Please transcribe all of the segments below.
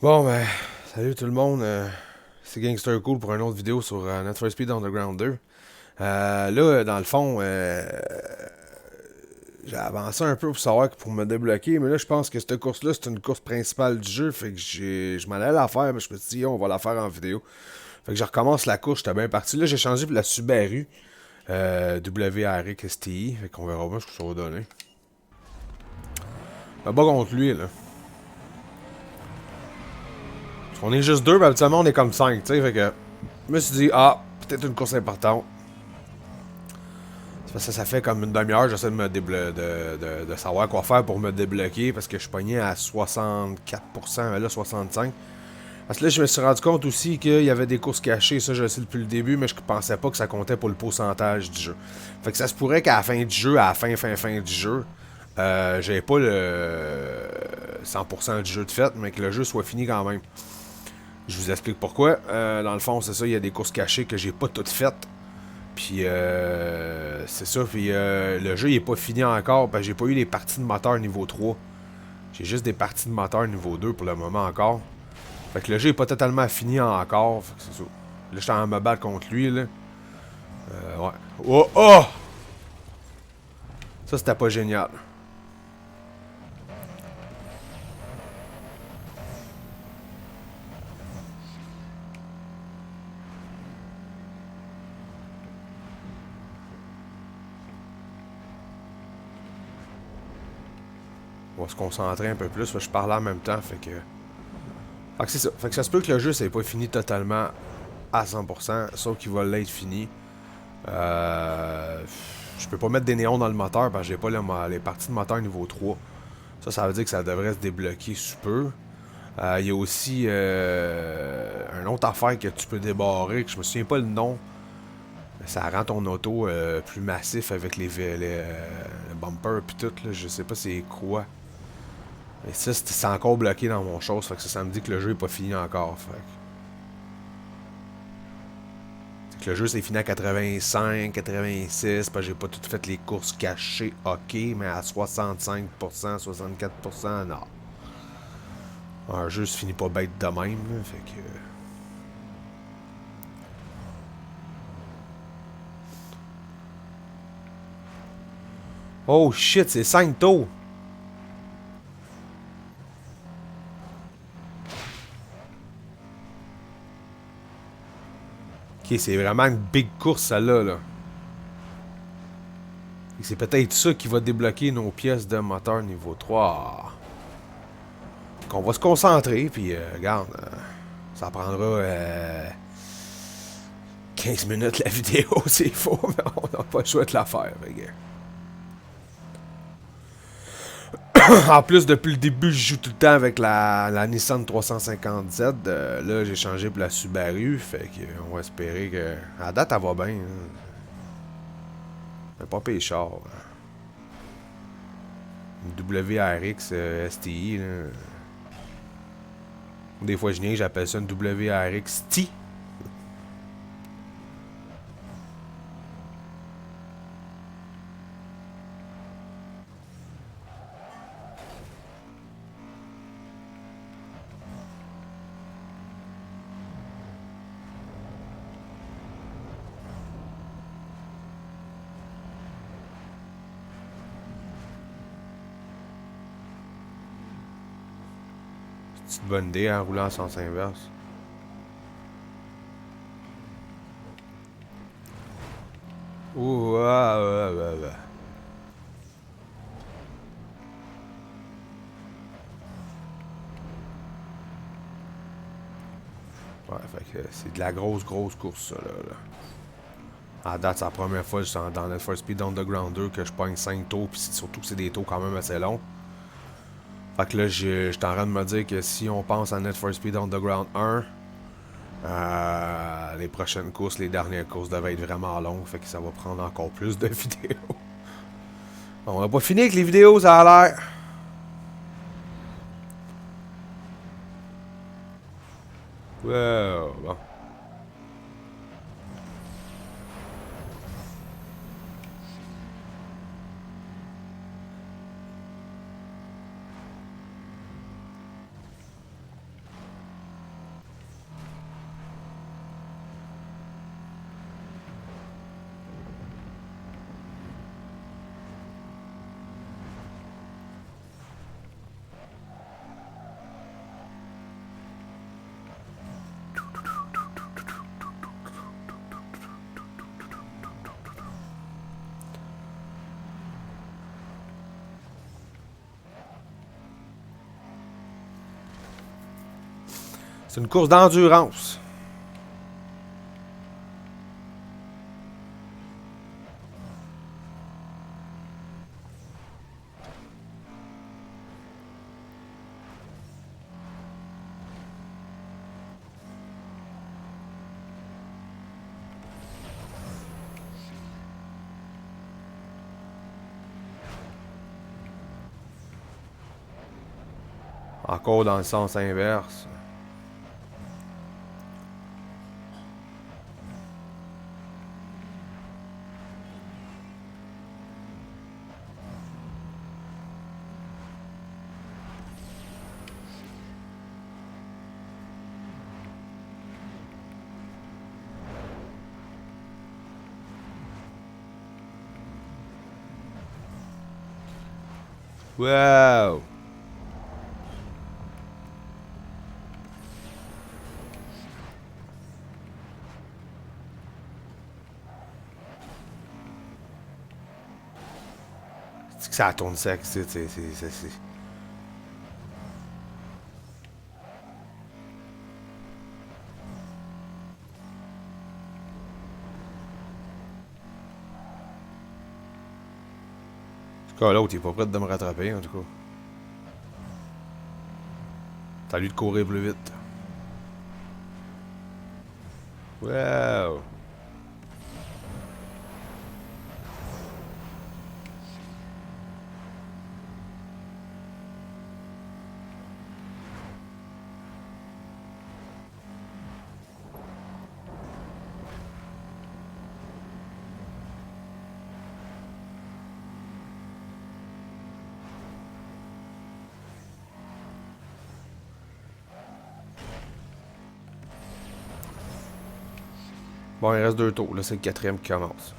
Bon, ben, salut tout le monde. C'est Gangster Cool pour une autre vidéo sur Need for Speed Underground 2. Là, dans le fond, j'ai avancé un peu pour savoir pour me débloquer, mais là, je pense que cette course-là, c'est une course principale du jeu. Fait que je m'en allais la faire, mais je me suis dit, on va la faire en vidéo. Fait que je recommence la course, j'étais bien parti. Là, j'ai changé pour la Subaru WRX STI. Fait qu'on verra bien ce que ça va donner. Pas contre lui, là. Parce qu'on est juste deux, mais habituellement, on est comme cinq, tu sais. Fait que je me suis dit, peut-être une course importante. Ça fait comme une demi-heure, j'essaie de me de savoir quoi faire pour me débloquer parce que je suis pogné à 64%, mais là 65%. Parce que là, je me suis rendu compte aussi qu'il y avait des courses cachées, ça je le sais depuis le début, mais je pensais pas que ça comptait pour le pourcentage du jeu. Fait que ça se pourrait qu'à la fin du jeu, à la fin du jeu, j'avais pas le 100% du jeu de fait, mais que le jeu soit fini quand même. Je vous explique pourquoi. Dans le fond, c'est ça, il y a des courses cachées que j'ai pas toutes faites. Puis c'est ça, puis le jeu il est pas fini encore, parce que j'ai pas eu les parties de moteur niveau 3. J'ai juste des parties de moteur niveau 2 pour le moment encore. Fait que le jeu est pas totalement fini encore, fait que c'est ça. Là, je suis en me battre contre lui, là. Ouais. Oh, oh! Ça, c'était pas génial. On va se concentrer un peu plus, parce que je parlais en même temps, fait que... Fait que c'est ça. Fait que ça se peut que le jeu, c'est pas fini totalement à 100%, sauf qu'il va l'être fini. Euh... Je peux pas mettre des néons dans le moteur parce que j'ai pas les parties de moteur niveau 3. Ça veut dire que ça devrait se débloquer sous peu. Il y a aussi une autre affaire que tu peux débarrer, que je me souviens pas le nom. Mais ça rend ton auto plus massif avec les bumpers et tout. Là. Je sais pas c'est quoi. Mais ça, c'est encore bloqué dans mon chose. Fait que ça me dit que le jeu est pas fini encore. Fait que le jeu c'est fini à 85, 86, parce que j'ai pas tout fait les courses cachées, ok, mais à 65%, 64%, non. Un jeu se finit pas bête de même, là, fait que... Oh shit, c'est 5 tours! Ok, c'est vraiment une big course, celle-là, là. Et c'est peut-être ça qui va débloquer nos pièces de moteur niveau 3. Donc on va se concentrer, puis regarde, ça prendra 15 minutes la vidéo, c'est faux, mais on n'a pas le choix de la faire, regarde. En plus, depuis le début, je joue tout le temps avec la Nissan 350Z. Là, j'ai changé pour la Subaru. Fait qu'on va espérer que. À la date, elle va bien. Hein. Mais pas péchard. Une WRX STI. Là. Des fois, je niaise, j'appelle ça une WRX T. C'est une bonne idée en roulant en sens inverse. Ouh, ouais. Ouais, fait que c'est de la grosse course, ça, là. À date, c'est la première fois dans Need for Speed Underground 2 que je pogne 5 tours, puis surtout que c'est des tours quand même assez longs. Fait que là, je suis en train de me dire que si on pense à Need for Speed Underground 1, les prochaines courses, les dernières courses devaient être vraiment longues, fait que ça va prendre encore plus de vidéos. On n'a pas fini avec les vidéos, ça a l'air. Wow, bon. C'est une course d'endurance. Encore dans le sens inverse. Wow! C'est que ça tourne sec, c'est. En tout cas, l'autre, il est pas prêt de me rattraper, en tout cas. T'as lui de courir plus vite. Wow! Bon, il reste 2 tours. Là, c'est le 4e qui commence.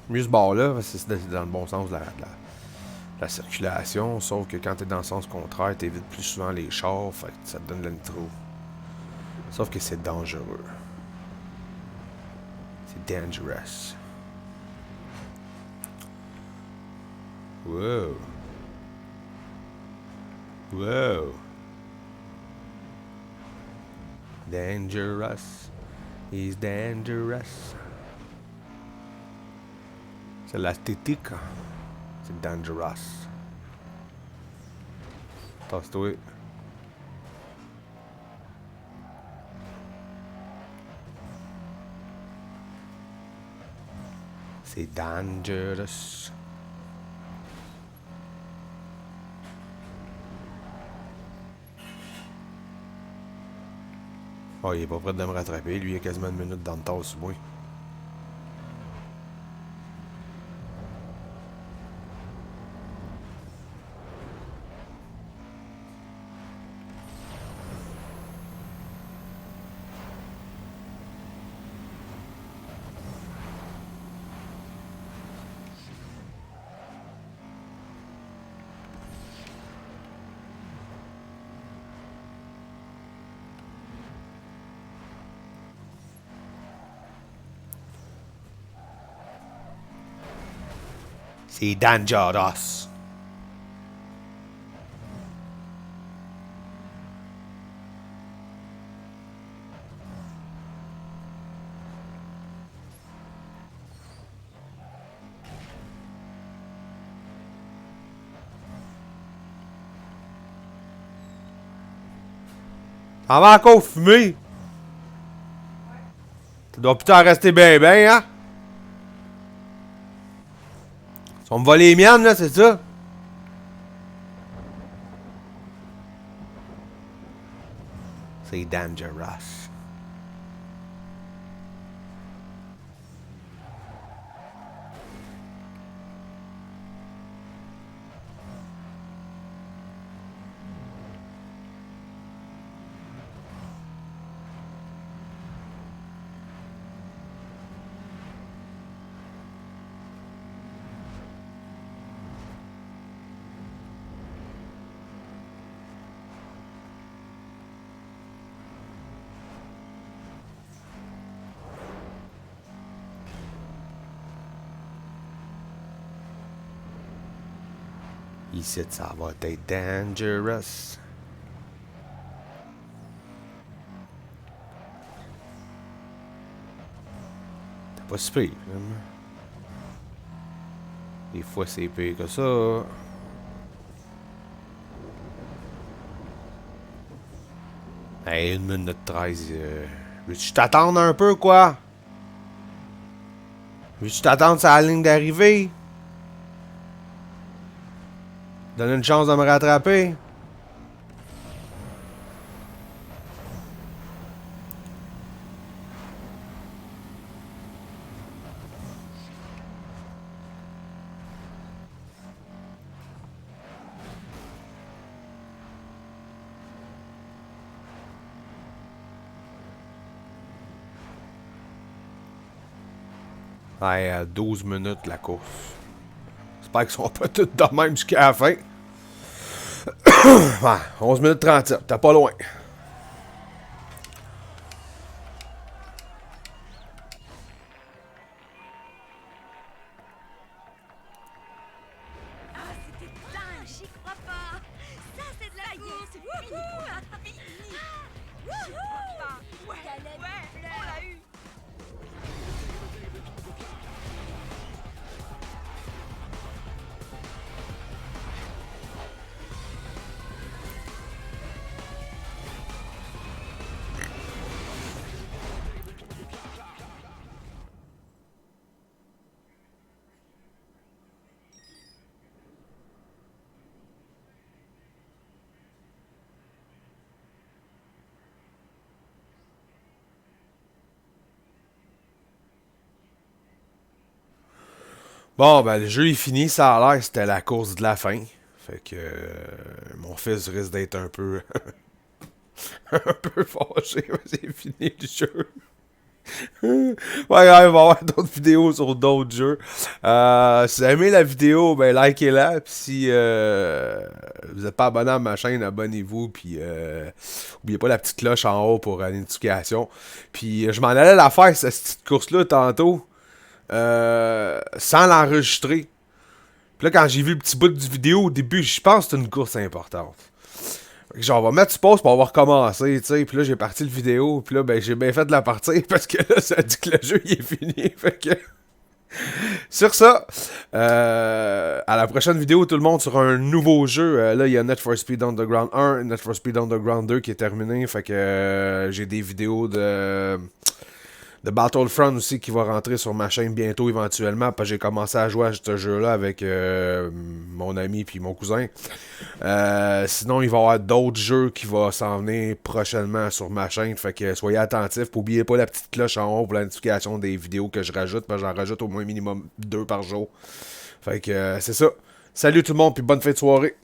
Mieux ce bord-là, parce que c'est dans le bon sens de la circulation, sauf que quand t'es dans le sens contraire, t'évites plus souvent les chars, fait que ça te donne le nitro. Sauf que c'est dangereux. C'est dangerous. Wow. Wow. Dangerous. He's dangerous. C'est l'esthétique. C'est dangerous. Tasse-toi. C'est dangerous. Oh, il est pas prêt de me rattraper. Lui, il a quasiment une minute dans le tasse, moi. C'est dangerous. Ça va encore fumer. Tu dois putain rester bien, hein? On me voler les miennes, là, c'est ça? C'est dangerous. Ici, ça va être dangerous. T'as pas si pire, finalement. Des fois, c'est pire que ça. Hey, 1 minute 13. Veux-tu t'attendre un peu, quoi? Veux-tu t'attendre sur la ligne d'arrivée? Donne une chance de me rattraper. Ouais, à 12 minutes la course. J'espère qu'ils sont pas tous de même jusqu'à la fin. Ouais, 11 minutes 37, t'es pas loin. Ah, c'était dingue, j'y crois pas. Ça, c'est de la course. Wouhou! Wouhou! Ouais, on l'a eu. Bon, ben, le jeu est fini, ça a l'air, c'était la course de la fin. Fait que mon fils risque d'être un peu un peu fâché, c'est fini le jeu. Ouais, ouais, il va y avoir d'autres vidéos sur d'autres jeux. Si vous avez aimé la vidéo, ben likez-la. Puis si vous n'êtes pas abonné à ma chaîne, abonnez-vous. Puis n'oubliez pas la petite cloche en haut pour la notification. Puis je m'en allais la faire, cette petite course-là, tantôt, sans l'enregistrer. Puis là, quand j'ai vu le petit bout du vidéo au début, je pense que c'est une course importante. Genre, on va mettre sur pause pour avoir recommencé, tu sais. Puis là, j'ai parti le vidéo. Puis là, ben, j'ai bien fait de la partie parce que là, ça dit que le jeu, il est fini. Fait que... Sur ça, à la prochaine vidéo, tout le monde sur un nouveau jeu. Là, il y a Need for Speed Underground 1, Need for Speed Underground 2 qui est terminé. Fait que j'ai des vidéos de Battlefront aussi qui va rentrer sur ma chaîne bientôt éventuellement parce que j'ai commencé à jouer à ce jeu-là avec mon ami puis mon cousin. Sinon, il va y avoir d'autres jeux qui vont s'en venir prochainement sur ma chaîne. Fait que soyez attentifs. N'oubliez pas la petite cloche en haut pour la notification des vidéos que je rajoute. Parce que j'en rajoute au moins minimum 2 par jour. Fait que c'est ça. Salut tout le monde puis bonne fin de soirée.